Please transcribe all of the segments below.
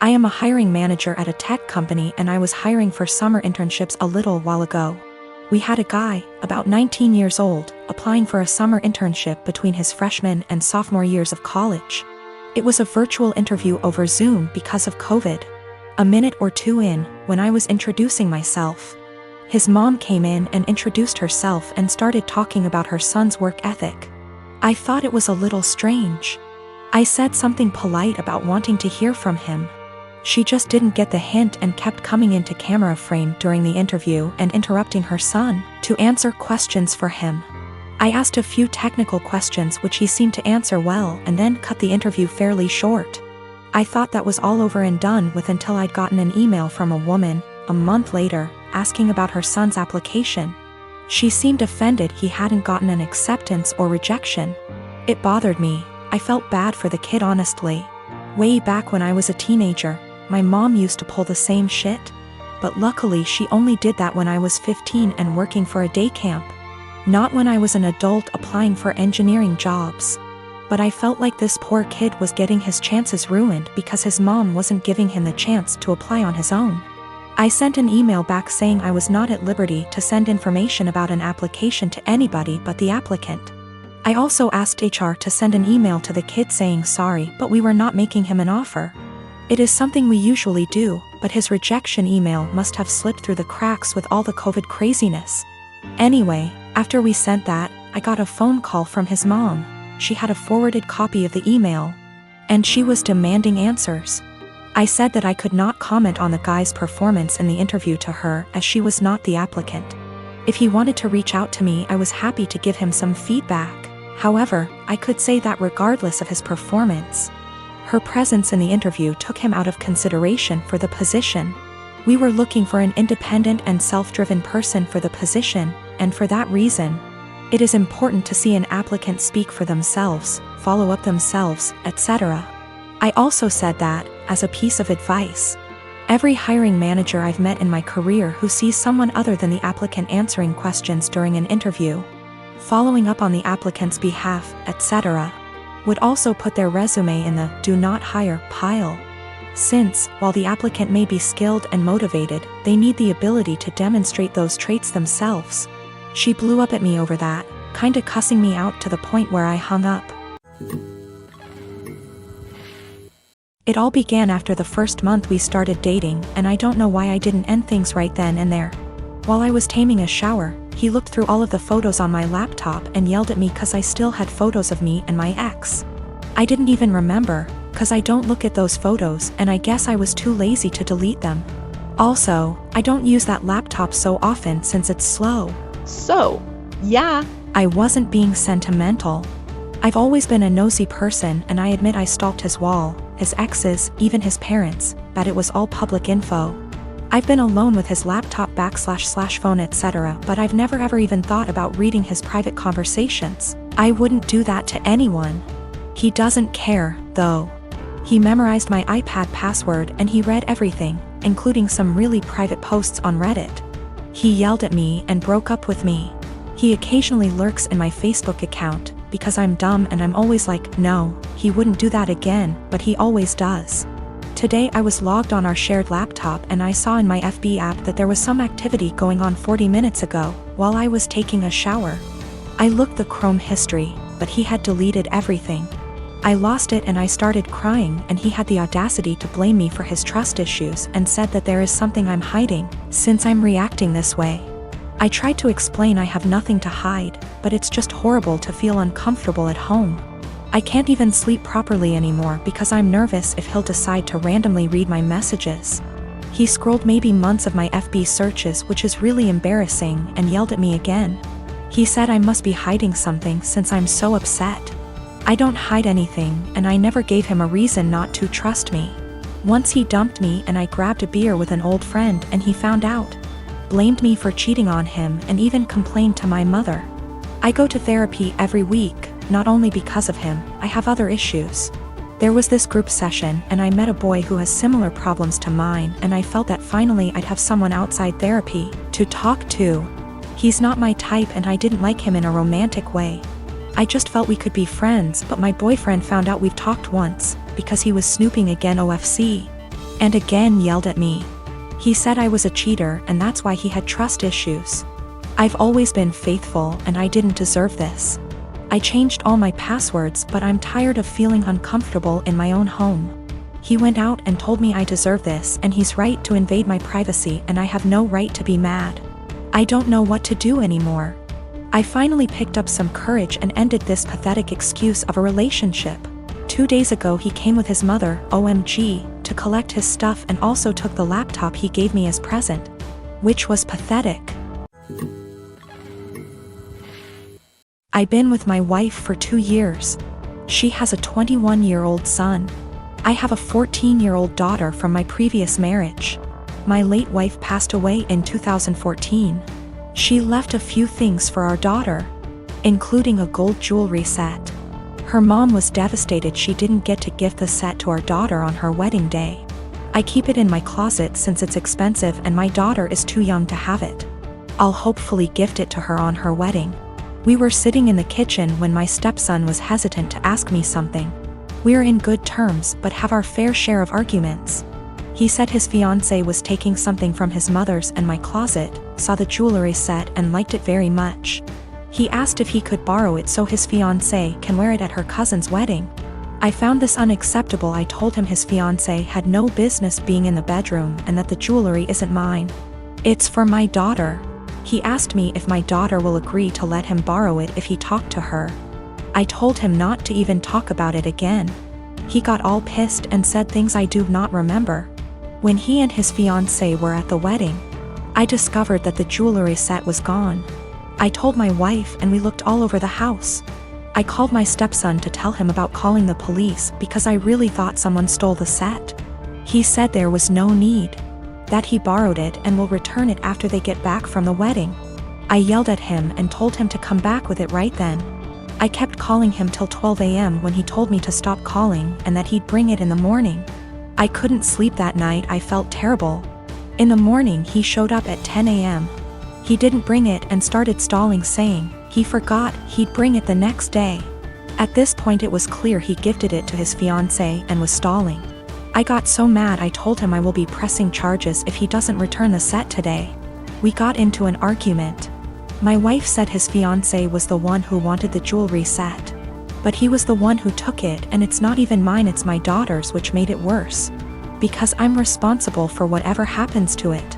I am a hiring manager at a tech company and I was hiring for summer internships a little while ago. We had a guy, about 19 years old, applying for a summer internship between his freshman and sophomore years of college. It was a virtual interview over Zoom because of COVID. A minute or two in, when I was introducing myself, his mom came in and introduced herself and started talking about her son's work ethic. I thought it was a little strange. I said something polite about wanting to hear from him. She just didn't get the hint and kept coming into camera frame during the interview and interrupting her son to answer questions for him. I asked a few technical questions which he seemed to answer well and then cut the interview fairly short. I thought that was all over and done with until I'd gotten an email from a woman, a month later, asking about her son's application. She seemed offended he hadn't gotten an acceptance or rejection. It bothered me. I felt bad for the kid honestly. Way back when I was a teenager, my mom used to pull the same shit. But luckily she only did that when I was 15 and working for a day camp. Not when I was an adult applying for engineering jobs. But I felt like this poor kid was getting his chances ruined because his mom wasn't giving him the chance to apply on his own. I sent an email back saying I was not at liberty to send information about an application to anybody but the applicant. I also asked HR to send an email to the kid saying sorry, but we were not making him an offer. It is something we usually do, but his rejection email must have slipped through the cracks with all the COVID craziness. Anyway, after we sent that, I got a phone call from his mom. She had a forwarded copy of the email, and she was demanding answers. I said that I could not comment on the guy's performance in the interview to her as she was not the applicant. If he wanted to reach out to me, I was happy to give him some feedback. However, I could say that regardless of his performance, her presence in the interview took him out of consideration for the position. We were looking for an independent and self-driven person for the position, and for that reason, it is important to see an applicant speak for themselves, follow up themselves, etc. I also said that, as a piece of advice, every hiring manager I've met in my career who sees someone other than the applicant answering questions during an interview, following up on the applicant's behalf, etc., would also put their resume in the "do not hire" pile. Since, while the applicant may be skilled and motivated, they need the ability to demonstrate those traits themselves. She blew up at me over that, kinda cussing me out to the point where I hung up. It all began after the first month we started dating, and I don't know why I didn't end things right then and there. While I was taming a shower, he looked through all of the photos on my laptop and yelled at me cause I still had photos of me and my ex. I didn't even remember, cause I don't look at those photos and I guess I was too lazy to delete them. Also, I don't use that laptop so often since it's slow. So, yeah. I wasn't being sentimental. I've always been a nosy person and I admit I stalked his wall, his exes, even his parents, but it was all public info. I've been alone with his laptop / phone etc., but I've never ever even thought about reading his private conversations. I wouldn't do that to anyone. He doesn't care, though. He memorized my iPad password and he read everything, including some really private posts on Reddit. He yelled at me and broke up with me. He occasionally lurks in my Facebook account, because I'm dumb and I'm always like, no, he wouldn't do that again, but he always does. Today I was logged on our shared laptop and I saw in my FB app that there was some activity going on 40 minutes ago, while I was taking a shower. I looked the Chrome history, but he had deleted everything. I lost it and I started crying and he had the audacity to blame me for his trust issues and said that there is something I'm hiding, since I'm reacting this way. I tried to explain I have nothing to hide, but it's just horrible to feel uncomfortable at home. I can't even sleep properly anymore because I'm nervous if he'll decide to randomly read my messages. He scrolled maybe months of my FB searches, which is really embarrassing, and yelled at me again. He said I must be hiding something since I'm so upset. I don't hide anything, and I never gave him a reason not to trust me. Once he dumped me and I grabbed a beer with an old friend and he found out. Blamed me for cheating on him and even complained to my mother. I go to therapy every week, not only because of him, I have other issues. There was this group session and I met a boy who has similar problems to mine and I felt that finally I'd have someone outside therapy to talk to. He's not my type and I didn't like him in a romantic way. I just felt we could be friends, but my boyfriend found out we've talked once, because he was snooping again OFC. and again yelled at me. He said I was a cheater and that's why he had trust issues. I've always been faithful and I didn't deserve this. I changed all my passwords, but I'm tired of feeling uncomfortable in my own home. He went out and told me I deserve this, and he's right to invade my privacy, and I have no right to be mad. I don't know what to do anymore. I finally picked up some courage and ended this pathetic excuse of a relationship. 2 days ago he came with his mother, OMG, to collect his stuff and also took the laptop he gave me as present, which was pathetic. I've been with my wife for 2 years. She has a 21-year-old son. I have a 14-year-old daughter from my previous marriage. My late wife passed away in 2014. She left a few things for our daughter, including a gold jewelry set. Her mom was devastated she didn't get to gift the set to our daughter on her wedding day. I keep it in my closet since it's expensive and my daughter is too young to have it. I'll hopefully gift it to her on her wedding. We were sitting in the kitchen when my stepson was hesitant to ask me something. We're in good terms but have our fair share of arguments. He said his fiancée was taking something from his mother's and my closet, saw the jewelry set and liked it very much. He asked if he could borrow it so his fiancée can wear it at her cousin's wedding. I found this unacceptable. I told him his fiancée had no business being in the bedroom and that the jewelry isn't mine. It's for my daughter. He asked me if my daughter will agree to let him borrow it if he talked to her. I told him not to even talk about it again. He got all pissed and said things I do not remember. When he and his fiancée were at the wedding, I discovered that the jewelry set was gone. I told my wife and we looked all over the house. I called my stepson to tell him about calling the police because I really thought someone stole the set. He said there was no need, that he borrowed it and will return it after they get back from the wedding. I yelled at him and told him to come back with it right then. I kept calling him till 12 a.m. when he told me to stop calling and that he'd bring it in the morning. I couldn't sleep that night. I felt terrible. In the morning he showed up at 10 a.m. He didn't bring it and started stalling, saying he forgot he'd bring it the next day. At this point it was clear he gifted it to his fiancée and was stalling. I got so mad I told him I will be pressing charges if he doesn't return the set today. We got into an argument. My wife said his fiancée was the one who wanted the jewelry set. But he was the one who took it and it's not even mine, it's my daughter's, which made it worse. Because I'm responsible for whatever happens to it.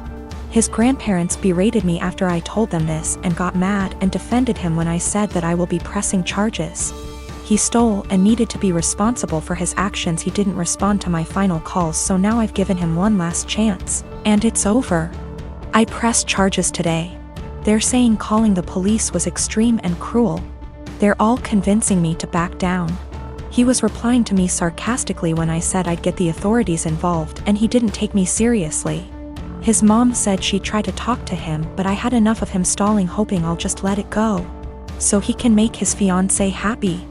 His grandparents berated me after I told them this and got mad and defended him when I said that I will be pressing charges. He stole and needed to be responsible for his actions. He didn't respond to my final calls, so now I've given him one last chance, and it's over. I pressed charges today. They're saying calling the police was extreme and cruel. They're all convincing me to back down. He was replying to me sarcastically when I said I'd get the authorities involved, and he didn't take me seriously. His mom said she tried to talk to him, but I had enough of him stalling, hoping I'll just let it go, so he can make his fiancée happy.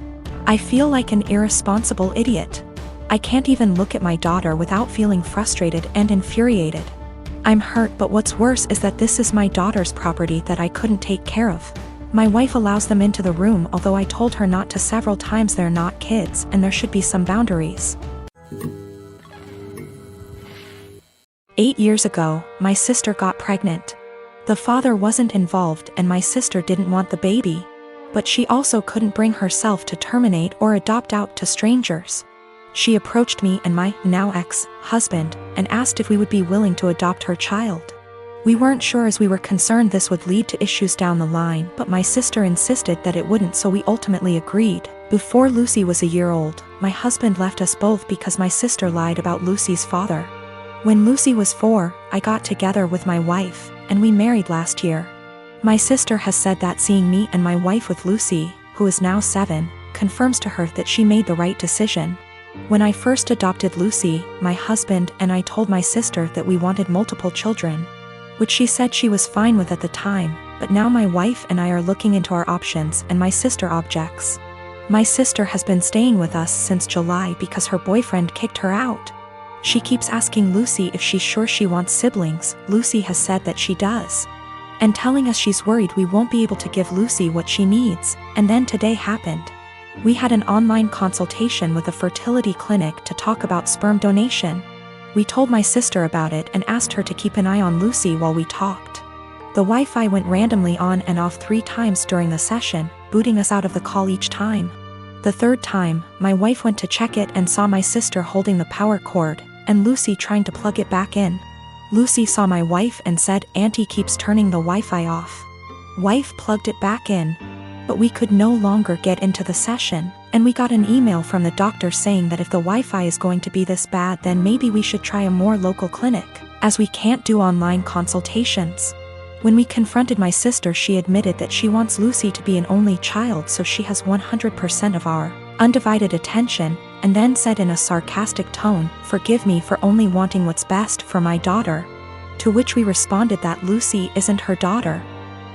I feel like an irresponsible idiot. I can't even look at my daughter without feeling frustrated and infuriated. I'm hurt, but what's worse is that this is my daughter's property that I couldn't take care of. My wife allows them into the room, although I told her not to several times. They're not kids and there should be some boundaries. 8 years ago, my sister got pregnant. The father wasn't involved and my sister didn't want the baby. But she also couldn't bring herself to terminate or adopt out to strangers. She approached me and my now ex-husband and asked if we would be willing to adopt her child. We weren't sure as we were concerned this would lead to issues down the line, but my sister insisted that it wouldn't, so we ultimately agreed. Before Lucy was a year old, my husband left us both because my sister lied about Lucy's father. When Lucy was 4, I got together with my wife, and we married last year. My sister has said that seeing me and my wife with Lucy, who is now 7, confirms to her that she made the right decision. When I first adopted Lucy, my husband and I told my sister that we wanted multiple children, which she said she was fine with at the time, but now my wife and I are looking into our options and my sister objects. My sister has been staying with us since July because her boyfriend kicked her out. She keeps asking Lucy if she's sure she wants siblings. Lucy has said that she does, and telling us she's worried we won't be able to give Lucy what she needs, and then today happened. We had an online consultation with a fertility clinic to talk about sperm donation. We told my sister about it and asked her to keep an eye on Lucy while we talked. The Wi-Fi went randomly on and off 3 times during the session, booting us out of the call each time. The 3rd time, my wife went to check it and saw my sister holding the power cord, and Lucy trying to plug it back in. Lucy saw my wife and said, "Auntie keeps turning the Wi-Fi off." Wife plugged it back in, but we could no longer get into the session, and we got an email from the doctor saying that if the Wi-Fi is going to be this bad, then maybe we should try a more local clinic, as we can't do online consultations. When we confronted my sister, she admitted that she wants Lucy to be an only child, so she has 100% of our undivided attention, and then said in a sarcastic tone, "Forgive me for only wanting what's best for my daughter." To which we responded that Lucy isn't her daughter.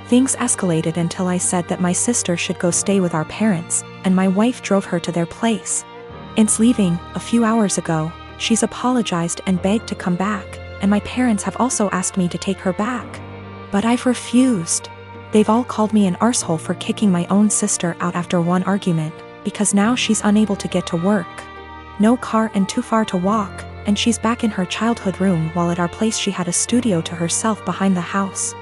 Things escalated until I said that my sister should go stay with our parents, and my wife drove her to their place. Since leaving, a few hours ago, she's apologized and begged to come back, and my parents have also asked me to take her back. But I've refused. They've all called me an arsehole for kicking my own sister out after one argument, because now she's unable to get to work. No car and too far to walk, and she's back in her childhood room while at our place she had a studio to herself behind the house.